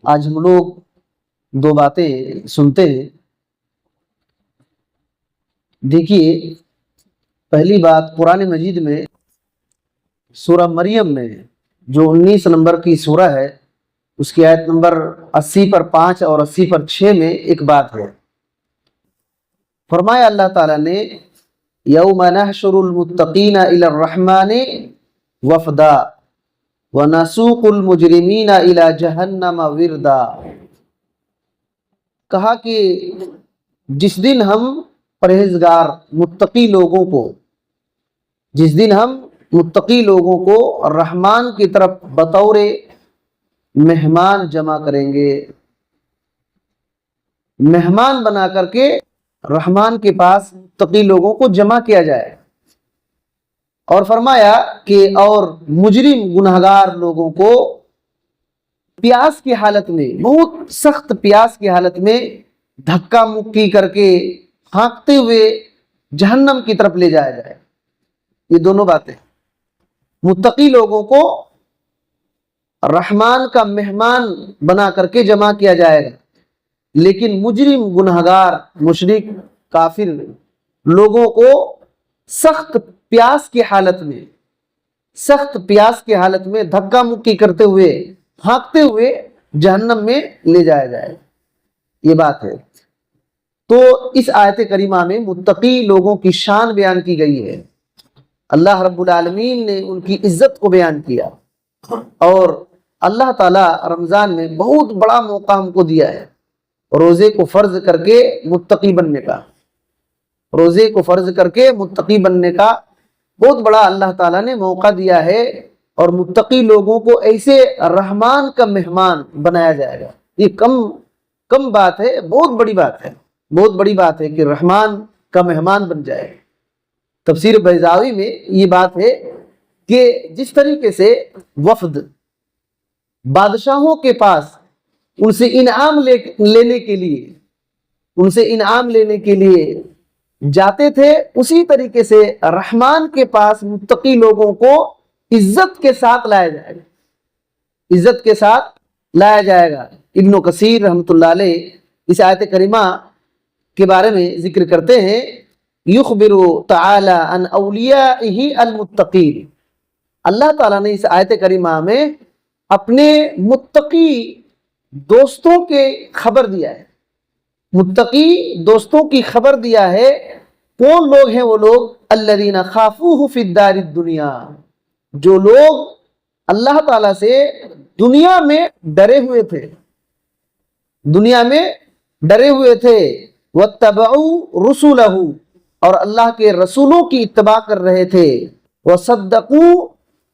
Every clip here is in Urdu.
آج ہم لوگ دو باتیں سنتے ہیں۔ دیکھیے، پہلی بات قرآن مجید میں سورہ مریم میں جو 19 نمبر کی سورہ ہے، اس کی آیت نمبر 80 پر 5 اور 80 پر 6 میں ایک بات ہے۔ فرمایا اللہ تعالیٰ نے یوم نحشر المتقین الی الرحمن وفدا ونسوق المجرمین الی جہنم وردا۔ کہا کہ جس دن ہم پرہیزگار متقی لوگوں کو رحمان کی طرف بطور مہمان جمع کریں گے، مہمان بنا کر کے رحمان کے پاس متقی لوگوں کو جمع کیا جائے۔ اور فرمایا کہ اور مجرم گنہگار لوگوں کو پیاس کی حالت میں، بہت سخت پیاس کی حالت میں دھکا مکی کر کے ہانکتے ہوئے جہنم کی طرف لے جایا جائے۔ یہ دونوں باتیں، متقی لوگوں کو رحمان کا مہمان بنا کر کے جمع کیا جائے گا، لیکن مجرم گنہگار مشرک کافر لوگوں کو سخت پیاس کی حالت میں دھکا مکی کرتے ہوئے ہانکتے ہوئے جہنم میں لے جایا جائے۔ یہ بات ہے۔ تو اس آیت کریمہ میں متقی لوگوں کی شان بیان کی گئی ہے۔ اللہ رب العالمین نے ان کی عزت کو بیان کیا، اور اللہ تعالیٰ رمضان میں بہت بڑا موقع ہم کو دیا ہے، روزے کو فرض کر کے متقی بننے کا بہت بڑا اللہ تعالیٰ نے موقع دیا ہے، اور متقی لوگوں کو ایسے رحمان کا مہمان بنایا جائے گا۔ یہ کم بات ہے، بہت بڑی بات ہے کہ رحمان کا مہمان بن جائے۔ تفسیر بیضاوی میں یہ بات ہے کہ جس طریقے سے وفد بادشاہوں کے پاس ان سے انعام لینے کے لیے جاتے تھے، اسی طریقے سے رحمان کے پاس متقی لوگوں کو عزت کے ساتھ لایا جائے گا۔ ابن کثیر رحمۃ اللہ علیہ اس آیت کریمہ کے بارے میں ذکر کرتے ہیں، یخبر تعالی عن اولیائہ المتقین۔ اللہ تعالیٰ نے اس آیت کریمہ میں اپنے متقی دوستوں کے خبر دیا ہے، متقی دوستوں کی خبر دیا ہے۔ کون لوگ ہیں وہ لوگ؟ الذین خافوہ فی الدار الدنیا، جو لوگ اللہ تعالیٰ سے دنیا میں ڈرے ہوئے تھے، واتبعوا رسولہ، اور اللہ کے رسولوں کی اتباع کر رہے تھے،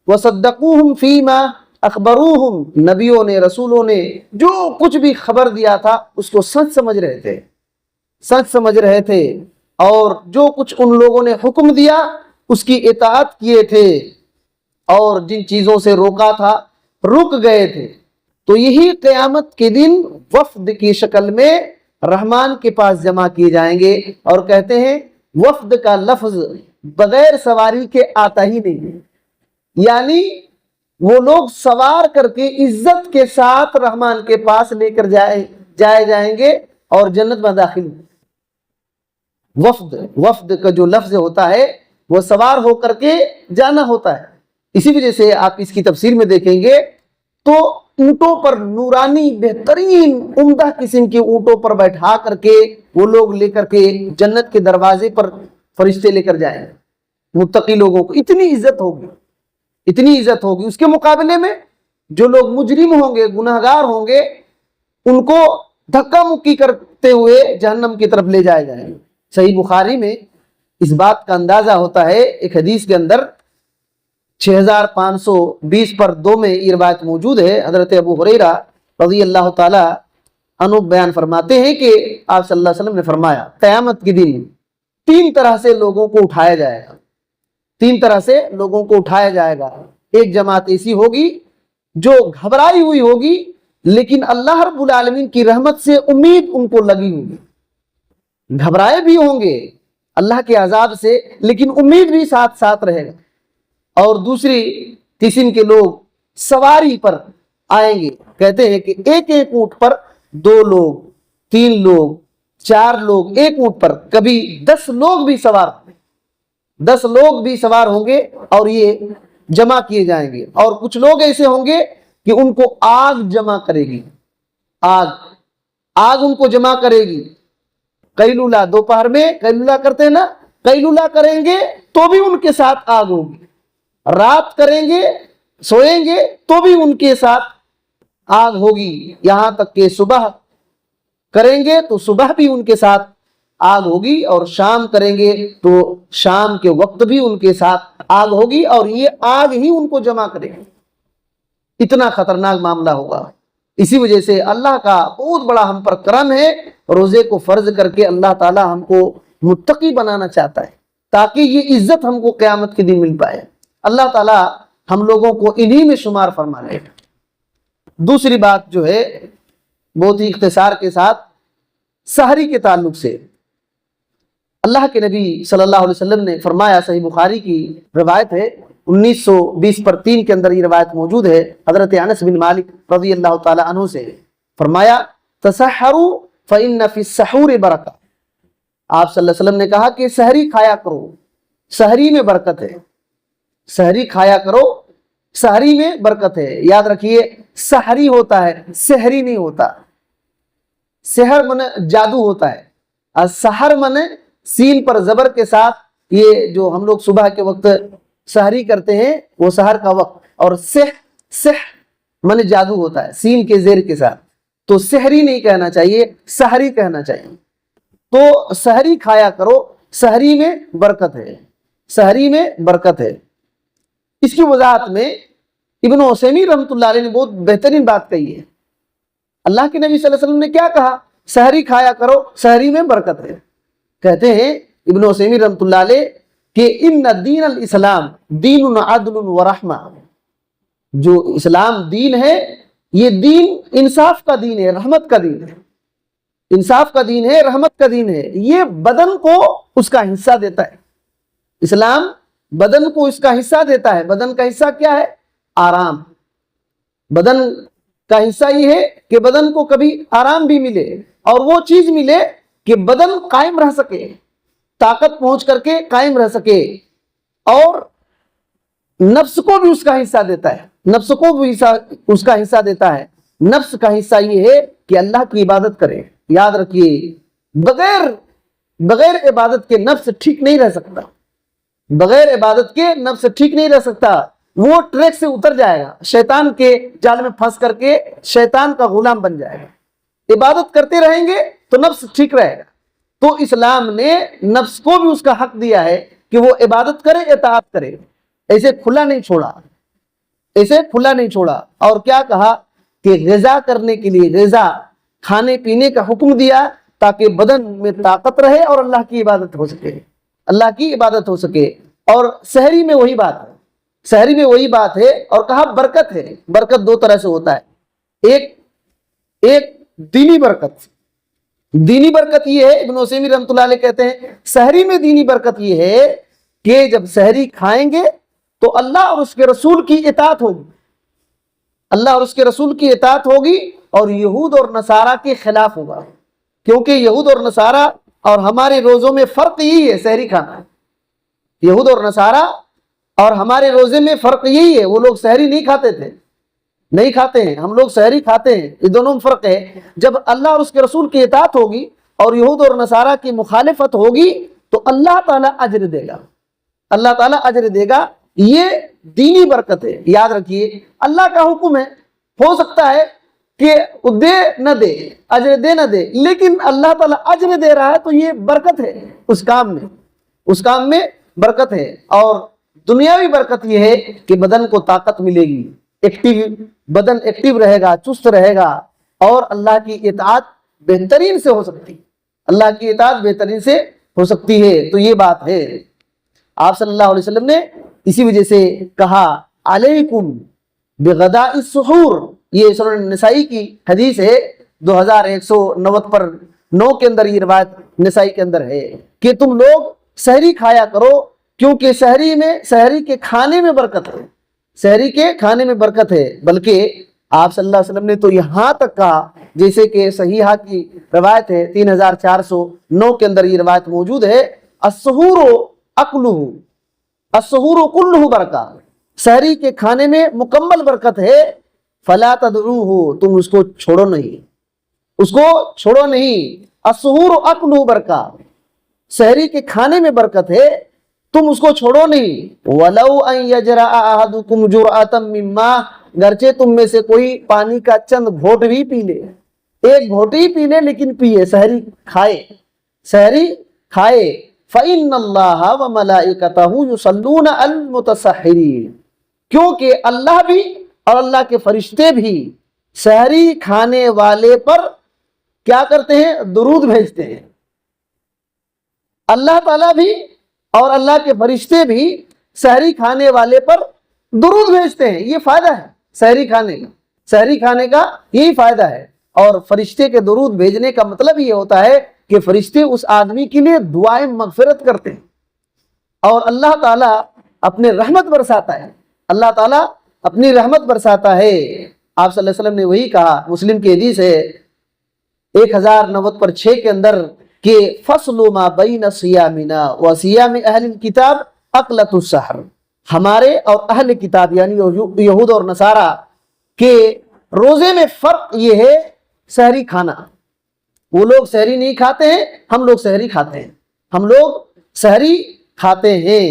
وصدقوہم فیما اخبروہم، نبیوں نے رسولوں نے جو کچھ بھی خبر دیا تھا اس کو سچ سمجھ رہے تھے، اور جو کچھ ان لوگوں نے حکم دیا اس کی اطاعت کیے تھے، اور جن چیزوں سے روکا تھا رک گئے تھے۔ تو یہی قیامت کے دن وفد کی شکل میں رحمان کے پاس جمع کیے جائیں گے، اور کہتے ہیں وفد کا لفظ بغیر سواری کے آتا ہی نہیں، یعنی وہ لوگ سوار کر کے عزت کے ساتھ رحمان کے پاس لے کر جائے جائیں گے اور جنت میں داخل ہوں۔ وفد کا جو لفظ ہوتا ہے وہ سوار ہو کر کے جانا ہوتا ہے۔ اسی وجہ سے آپ اس کی تفسیر میں دیکھیں گے تو اونٹوں پر نورانی بہترین عمدہ قسم کے اونٹوں پر بیٹھا کر کے وہ لوگ لے کر کے جنت کے دروازے پر فرشتے لے کر جائیں۔ متقی لوگوں کو اتنی عزت ہوگی۔ اس کے مقابلے میں جو لوگ مجرم ہوں گے، گناہگار ہوں گے، ان کو دھکا مکی کرتے ہوئے جہنم کی طرف لے جائے جائیں۔ صحیح بخاری میں اس بات کا اندازہ ہوتا ہے، ایک حدیث کے اندر 6520 پر 2 میں یہ روایت موجود ہے۔ حضرت ابو ہریرہ رضی اللہ تعالی عنہ بیان فرماتے ہیں کہ آپ صلی اللہ علیہ وسلم نے فرمایا، قیامت کے دن 3 طرح سے لوگوں کو اٹھایا جائے گا۔ ایک جماعت ایسی ہوگی جو گھبرائی ہوئی ہوگی، لیکن اللہ رب العالمین کی رحمت سے امید ان کو لگی ہوگی، گھبرائے بھی ہوں گے اللہ کے عذاب سے، لیکن امید بھی ساتھ رہے گا۔ اور دوسری قسم کے لوگ سواری پر آئیں گے. کہتے ہیں کہ ایک ایک اونٹ پر 2 لوگ 3 لوگ 4 لوگ ایک اونٹ پر, کبھی 10 لوگ بھی سوار 10 لوگ بھی سوار ہوں گے اور یہ جمع کیے جائیں گے. اور کچھ لوگ ایسے ہوں گے کہ ان کو آگ جمع کرے گی, آگ ان کو جمع کرے گی. قیلولہ, دوپہر میں قیلولہ کرتے ہیں نا, قیلولہ کریں گے تو بھی ان کے ساتھ آگ ہوگی. رات کریں گے, سوئیں گے تو بھی ان کے ساتھ آگ ہوگی. یہاں تک کہ صبح کریں گے تو صبح بھی ان کے ساتھ آگ ہوگی, اور شام کریں گے تو شام کے وقت بھی ان کے ساتھ آگ ہوگی, اور یہ آگ ہی ان کو جمع کرے گی. اتنا خطرناک معاملہ ہوگا. اسی وجہ سے اللہ کا بہت بڑا ہم پر کرم ہے, روزے کو فرض کر کے اللہ تعالی ہم کو متقی بنانا چاہتا ہے تاکہ یہ عزت ہم کو قیامت کے دن مل پائے. اللہ تعالی ہم لوگوں کو انہی میں شمار فرما لے. دوسری بات جو ہے بہت ہی اختصار کے ساتھ سحری کے تعلق سے, اللہ کے نبی صلی اللہ علیہ وسلم نے فرمایا, صحیح بخاری کی روایت ہے 1920/3 کے اندر یہ روایت موجود ہے, حضرت انس بن مالک رضی اللہ تعالی عنہ سے, فرمایا تسحروا فإن فی السحور برکہ. آپ صلی اللہ علیہ وسلم نے کہا کہ سحری کھایا کرو, سحری میں برکت ہے. سحری کھایا کرو, سحری میں برکت ہے. یاد رکھیے سحری ہوتا ہے, سحری نہیں ہوتا. سحر منے جادو ہوتا ہے, اور سحر منے سین پر زبر کے ساتھ, یہ جو ہم لوگ صبح کے وقت سحری کرتے ہیں وہ سحر کا وقت, اور سح منے جادو ہوتا ہے سین کے زیر کے ساتھ. تو سحری نہیں کہنا چاہیے, سحری کہنا چاہیے. تو سحری کھایا کرو, سحری میں برکت ہے, سحری میں برکت ہے. اس کی وضاحت میں ابن عثیمین رحمۃ اللہ علیہ نے بہت بہترین بات کہی ہے. اللہ کے نبی صلی اللہ علیہ وسلم نے کیا کہا, سحری کھایا کرو, سحری میں برکت ہے. کہتے ہیں ابن عثیمین رحمۃ اللہ علیہ کہ ان دین الاسلام دین عدل و رحمہ, جو اسلام دین ہے یہ دین انصاف کا دین ہے, رحمت کا دین ہے. انصاف کا دین ہے, رحمت کا دین ہے. یہ بدن کو اس کا حصہ دیتا ہے. اسلام بدن کو اس کا حصہ دیتا ہے. بدن کا حصہ کیا ہے؟ آرام. بدن کا حصہ یہ ہے کہ بدن کو کبھی آرام بھی ملے, اور وہ چیز ملے کہ بدن قائم رہ سکے, طاقت پہنچ کر کے قائم رہ سکے. اور نفس کو بھی اس کا حصہ دیتا ہے, نفس کو بھی اس کا حصہ دیتا ہے. نفس کا حصہ یہ ہے کہ اللہ کی عبادت کرے. یاد رکھیے بغیر عبادت کے نفس ٹھیک نہیں رہ سکتا. بغیر عبادت کے نفس ٹھیک نہیں رہ سکتا. وہ ٹریک سے اتر جائے گا, شیطان کے جال میں پھنس کر کے شیطان کا غلام بن جائے گا. عبادت کرتے رہیں گے تو نفس ٹھیک رہے گا. تو اسلام نے نفس کو بھی اس کا حق دیا ہے کہ وہ عبادت کرے, اطاعت کرے. ایسے کھلا نہیں چھوڑا, ایسے کھلا نہیں چھوڑا. اور کیا کہا کہ غذا کرنے کے لیے, غذا کھانے پینے کا حکم دیا تاکہ بدن میں طاقت رہے اور اللہ کی عبادت ہو سکے, اللہ کی عبادت ہو سکے. اور سحری میں وہی بات ہے, سحری میں وہی بات ہے. اور کہا برکت ہے. برکت 2 طرح سے ہوتا ہے. ایک دینی برکت. دینی برکت یہ ہے, ابن عثیمین رحمۃ اللہ علیہ کہتے ہیں سحری میں دینی برکت یہ ہے کہ جب سحری کھائیں گے تو اللہ اور اس کے رسول کی اطاعت ہوگی, اللہ اور اس کے رسول کی اطاعت ہوگی, اور یہود اور نصارہ کے خلاف ہوگا. کیونکہ یہود اور نصارہ اور ہمارے روزوں میں فرق یہی ہے, سحری کھانا. یہود اور نصارہ اور ہمارے روزے میں فرق یہی ہے. وہ لوگ سحری نہیں کھاتے تھے, نہیں کھاتے ہیں, ہم لوگ سحری کھاتے ہیں. یہ دونوں میں فرق ہے. جب اللہ اور اس کے رسول کی اطاعت ہوگی اور یہود اور نصارہ کی مخالفت ہوگی تو اللہ تعالیٰ اجر دے گا, اللہ تعالیٰ اجر دے گا. یہ دینی برکت ہے. یاد رکھیے اللہ کا حکم ہے, ہو سکتا ہے کہ دے نہ دے, اجر دے نہ دے, لیکن اللہ تعالیٰ اجر دے رہا ہے تو یہ برکت ہے اس کام میں, اس کام میں برکت ہے. اور دنیاوی برکت یہ ہے کہ بدن کو طاقت ملے گی, بدن ایکٹیو رہے گا, چست رہے گا, اور اللہ کی اطاعت بہترین سے ہو سکتی, اللہ کی اطاعت بہترین سے ہو سکتی ہے. تو یہ بات ہے. آپ صلی اللہ علیہ وسلم نے اسی وجہ سے کہا علیکم بغداء السحور. یہ سنن نسائی کی حدیث ہے 2190 کے اندر یہ روایت نسائی کے اندر ہے کہ تم لوگ سحری کھایا کرو, کیونکہ سحری کے کھانے میں برکت ہے, سحری کے کھانے میں برکت ہے. بلکہ آپ صلی اللہ علیہ وسلم نے تو یہاں تک کہا، جیسے کہ صحیحہ کی روایت ہے 3409 کے اندر یہ روایت موجود ہے، السحور اکلہ، السحور کلہ برکہ، سحری کے کھانے میں مکمل برکت ہے، فلا تدعوہ، تم اس کو چھوڑو نہیں، اس کو چھوڑو نہیں، السحور اکلہ برکہ، سحری کے کھانے میں برکت ہے، تم اس کو چھوڑو نہیں، وَلَوْ أَن يَجْرَعَ أَحَدُكُمْ جُرْعَةً مِّن مَّاءٍ، گرچہ تم میں سے کوئی پانی کا چند گھونٹ بھی پی لے، ایک گھونٹ ہی پی لے لیکن پیے، سحری کھائے، سحری کھائے، فَإِنَّ اللَّهَ وَمَلَائِكَتَهُ يُصَلُّونَ عَلَى الْمُتَسَحِّرِينَ، کیونکہ اللہ بھی اور اللہ کے فرشتے بھی سحری کھانے والے پر کیا کرتے ہیں؟ درود بھیجتے ہیں۔ اللہ تعالیٰ بھی اور اللہ کے فرشتے بھی سحری کھانے والے پر درود بھیجتے ہیں۔ یہ فائدہ ہے سحری کھانے کا، سحری کھانے کا یہی فائدہ ہے۔ اور فرشتے کے درود بھیجنے کا مطلب یہ ہوتا ہے کہ فرشتے اس آدمی کے لیے دعائیں مغفرت کرتے ہیں، اور اللہ تعالیٰ اپنے رحمت برساتا ہے، اللہ تعالیٰ اپنی رحمت برساتا ہے۔ آپ صلی اللہ علیہ وسلم نے وہی کہا، مسلم کی حدیث ہے 1090/6 کے اندر کہ فصل ما بین صیامنا و صیام اہل الکتاب اکلۃ السحر، ہمارے اور اہل کتاب یعنی یہود اور نصارہ کے روزے میں فرق یہ ہے سحری کھانا، وہ لوگ سحری نہیں کھاتے ہیں، ہم لوگ سحری کھاتے ہیں، ہم لوگ سحری کھاتے ہیں،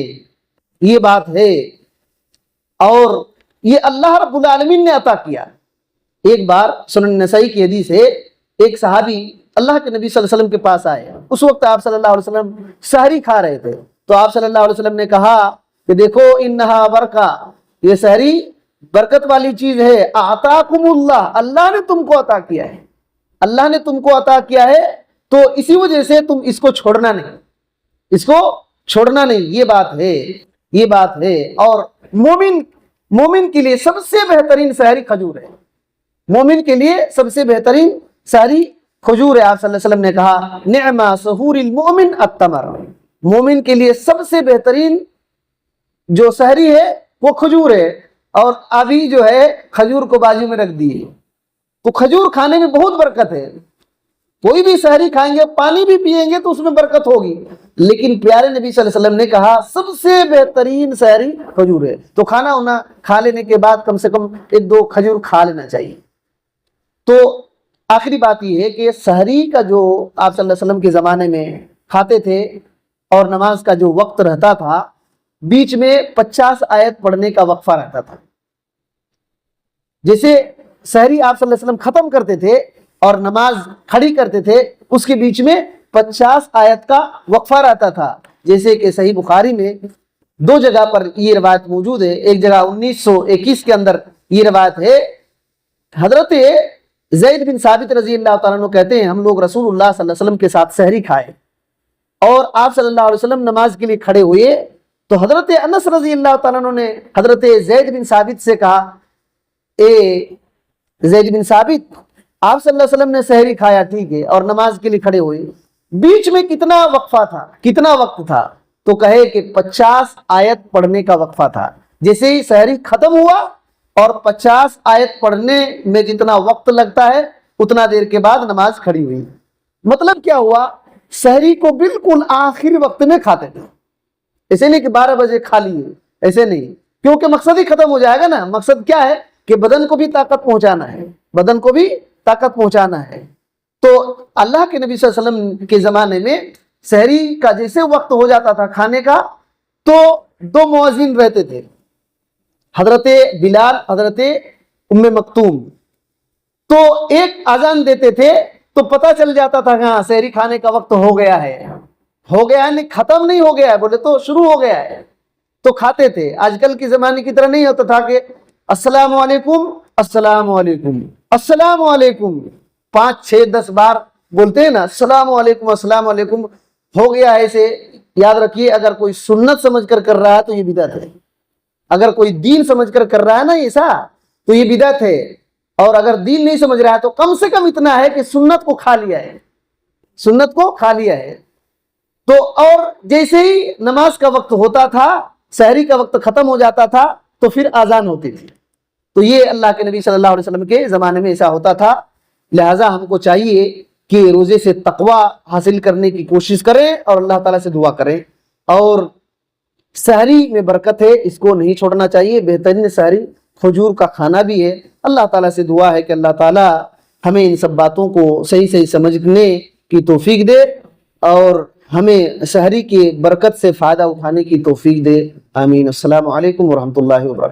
یہ بات ہے۔ اور یہ اللہ رب العالمین نے عطا کیا۔ ایک بار سنن نسائی کی حدیث ہے، ایک صحابی اللہ کے نبی صلی اللہ علیہ وسلم کے پاس آئے، اس وقت آپ صلی اللہ علیہ وسلم سحری کھا رہے تھے، تو آپ صلی اللہ علیہ وسلم نے کہا کہ دیکھو انہا برکہ، یہ سحری برکت والی چیز ہے، اعطاکم اللہ، اللہ نے تم کو عطا کیا ہے، اللہ نے تم کو عطا کیا ہے، تو اسی وجہ سے تم اس کو چھوڑنا نہیں، اس کو چھوڑنا نہیں، یہ بات ہے، یہ بات ہے۔ اور مومن کے لیے سب سے بہترین سحری کھجور ہے، مومن کے لیے سب سے بہترین سحری کھجور ہے۔ آپ صلی اللہ علیہ وسلم نے کہا نعم سحور المؤمن التمر، مومن کے لیے سب سے بہترین جو سحری ہے وہ کھجور ہے، اور ابھی جو ہے کھجور کو بازو میں رکھ دیے، تو کھجور کھانے میں بہت برکت ہے، کوئی بھی سحری کھائیں گے، پانی بھی پیئیں گے تو اس میں برکت ہوگی، لیکن پیارے نبی صلی اللہ علیہ وسلم نے کہا سب سے بہترین سحری کھجور ہے۔ تو کھانا ہونا کھا لینے کے بعد کم سے کم 1-2 کھجور کھا لینا چاہیے۔ تو آخری بات یہ ہے کہ سحری کا جو آپ صلی اللہ علیہ وسلم کے زمانے میں کھاتے تھے، اور نماز کا جو وقت رہتا تھا، بیچ میں 50 آیت پڑھنے کا وقفہ رہتا تھا۔ جیسے سحری آپ صلی اللہ علیہ وسلم ختم کرتے تھے اور نماز کھڑی کرتے تھے، اس کے بیچ میں 50 آیت کا وقفہ رہتا تھا، جیسے کہ صحیح بخاری میں 2 جگہ پر یہ روایت موجود ہے۔ ایک جگہ 1921 کے اندر یہ روایت ہے، حضرت زید بن ثابت رضی اللہ تعالیٰ عنہ کہتے ہیں ہم لوگ رسول اللہ صلی اللہ علیہ وسلم کے ساتھ سحری کھائے، اور آپ صلی اللہ علیہ وسلم نماز کے لیے کھڑے ہوئے، تو حضرت انس رضی اللہ تعالیٰ عنہ نے حضرت زید بن ثابت سے کہا اے زید بن ثابت، آپ صلی اللہ علیہ وسلم نے سحری کھایا ٹھیک ہے اور نماز کے لیے کھڑے ہوئے، بیچ میں کتنا وقفہ تھا، کتنا وقت تھا؟ تو کہے کہ 50 آیت پڑھنے کا وقفہ تھا۔ جیسے ہی سحری ختم ہوا اور 50 آیت پڑھنے میں جتنا وقت لگتا ہے اتنا دیر کے بعد نماز کھڑی ہوئی۔ مطلب کیا ہوا؟ سحری کو بالکل آخری وقت میں کھاتے تھے، ایسے نہیں کہ 12 بجے کھا لیے، ایسے نہیں، کیونکہ مقصد ہی ختم ہو جائے گا نا۔ مقصد کیا ہے کہ بدن کو بھی طاقت پہنچانا ہے، بدن کو بھی طاقت پہنچانا ہے۔ تو اللہ کے نبی صلی اللہ علیہ وسلم کے زمانے میں سحری کا جیسے وقت ہو جاتا تھا کھانے کا، تو 2 مؤذن رہتے تھے، حضرت بلال، حضرت ام مکتوم، تو ایک اذان دیتے تھے تو پتہ چل جاتا تھا کہ ہاں سحری کھانے کا وقت ہو گیا ہے، ہو گیا ہے، نہیں ختم نہیں ہو گیا ہے، بولے تو شروع ہو گیا ہے، تو کھاتے تھے۔ آج کل کے زمانے کی طرح نہیں ہوتا تھا کہ السلام علیکم، السلام علیکم، السلام علیکم، 5 6 10 بار بولتے ہیں نا السلام علیکم السلام علیکم، ہو گیا ہے۔ ایسے یاد رکھیے، اگر کوئی سنت سمجھ کر رہا ہے تو یہ بدعت ہے، اگر کوئی دین سمجھ کر رہا ہے نا ایسا تو یہ بدعت ہے، اور اگر دین نہیں سمجھ رہا ہے تو کم سے کم اتنا ہے کہ سنت کو کھا لیا ہے، سنت کو کھا لیا ہے۔ تو اور جیسے ہی نماز کا وقت ہوتا تھا، سحری کا وقت ختم ہو جاتا تھا، تو پھر اذان ہوتی تھی، تو یہ اللہ کے نبی صلی اللہ علیہ وسلم کے زمانے میں ایسا ہوتا تھا. لہٰذا ہم کو چاہیے کہ روزے سے تقوی حاصل کرنے کی کوشش کریں اور اللہ تعالیٰ سے دعا کریں. اور سحری میں برکت ہے, اس کو نہیں چھوڑنا چاہیے. بہترین سحری کھجور کا کھانا بھی ہے. اللہ تعالیٰ سے دعا ہے کہ اللہ تعالیٰ ہمیں ان سب باتوں کو صحیح سمجھنے کی توفیق دے اور ہمیں سحری کی برکت سے فائدہ اٹھانے کی توفیق دے. آمین. السلام علیکم ورحمۃ اللہ وبرکاتہ.